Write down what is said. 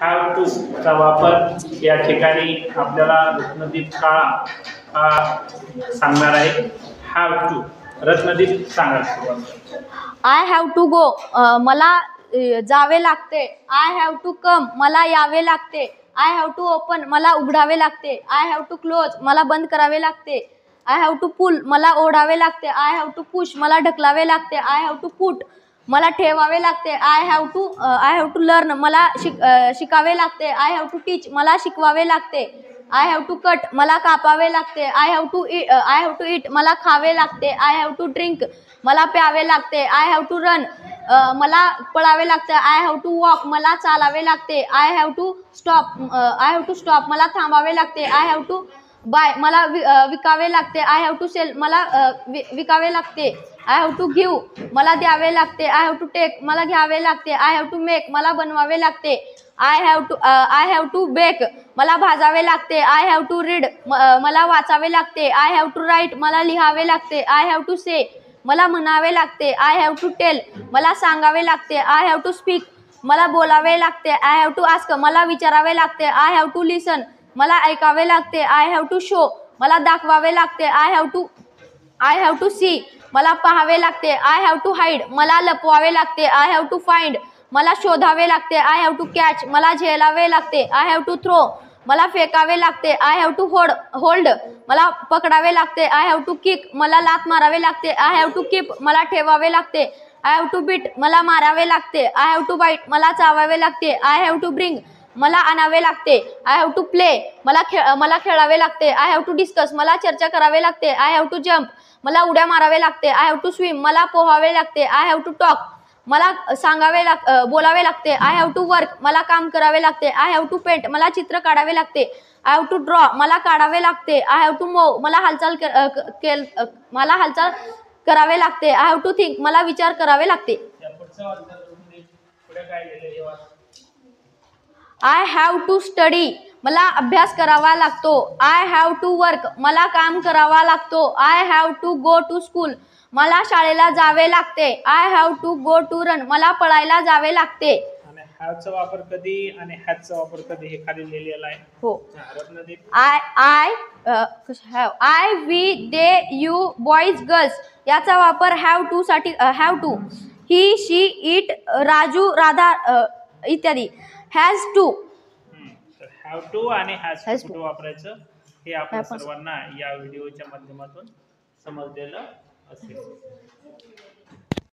Have to चा वापर या ठिकाणी आपल्याला रत्नदीप काळा सांगणार आहे। हॅव टू रत्नदीप सांगा। आय हॅव टू गो मला जावे लागते। आय हॅव टू कम मला यावे लागते। आय हॅव टू ओपन मला उघडावे लागते। आय हॅव टू क्लोज मला बंद करावे लागते। आय हॅव टू पुल मला ओढावे लागते। आय हॅव टू पुश मला ढकलावे लागते। आय हॅव टू पुट मला ठेवावे लागते। आय हॅव टू लर्न मला शिकावे लागते। आय हॅव टू टीच मला शिकवावे लागते। आय हॅव टू कट मला कापावे लागते। आय हॅव टू ईट मला खावे लागते। आय हॅव टू ड्रिंक मला प्यावे लागते। आय हॅव टू रन मला पळावे लागते। आय हॅव टू वॉक मला चालावे लागते। आय हॅव टू स्टॉप मला थांबावे लागते। आय हॅव टू बाय मला विकावे लागते। आय हॅव टू सेल मला विकावे लागते। आय हॅव टू गिव्ह मला द्यावे लागते। आय हॅव टू टेक मला घ्यावे लागते। आय हॅव टू मेक मला बनवावे लागते। आय हॅव टू बेक मला भाजावे लागते। आय हॅव टू रीड मला वाचावे लागते। आय हॅव टू राईट मला लिहावे लागते। आय हॅव टू से मला म्हणावे लागते। आय हॅव टू टेल मला सांगावे लागते। आय हॅव टू स्पीक मला बोलावे लागते। आय हॅव टू आस्क मला विचारावे लागते। आय हॅव टू लिसन मला ऐकावे लागते। आय हॅव टू शो मला दाखवावे लागते। आय हॅव टू सी मला पाहावे लागते। आय हॅव टू हाईड मला लपवावे लागते। आय हॅव टू फाइंड मला शोधावे लागते। आय हॅव टू कॅच मला झेलावे लागते। आय हॅव टू थ्रो मला फेकावे लागते। आय हॅव टू होल्ड मला पकडावे लागते। आय हॅव टू किक मला लात मारावे लागते। आय हॅव टू कीप मला ठेवावे लागते। आय हॅव टू बीट मला मारावे लागते। आय हॅव टू बाईट मला चावावे लागते। आय हॅव टू ब्रिंग मला आणावे लागते। आय हॅव टू प्ले मला खेळावे लागते। आय हॅव टू डिस्कस मला चर्चा करावे लागते। आय हॅव टू जम्प मला उड्या मारावे लागते। आय हॅव टू स्विम मला पोहावे लागते। आय हॅव टू टॉक मला बोलावे लागते। आय हॅव टू वर्क मला काम करावे लागते। आय हॅव टू पेंट मला चित्र काढावे लागते। आय हॅव टू ड्रॉ मला काढावे लागते। आय हॅव टू मूव मला हालचाल करावे लागते। आय हॅव टू थिंक मला विचार करावे लागते। आय हॅव टू स्टडी मला अभ्यास करावा लागतो। आय हॅव टू वर्क मला काम करावा लागतो। I have to go to school मला शाळेला जावे लागते। I have to go to run मला पळायला जावे लागते। आणि हॅवचा वापर कधी आणि हॅजचा वापर कधी हे खाली लिहिलेला आहे। हो I we they you boys girls याचा वापर हॅव टू साठी have to he she it Raju Radha इत्यादी। हॅज टू हॅव टू आणि हॅज टू वापरायचं हे आपल्या सर्वांना या व्हिडिओच्या माध्यमातून समजलेलं असेल।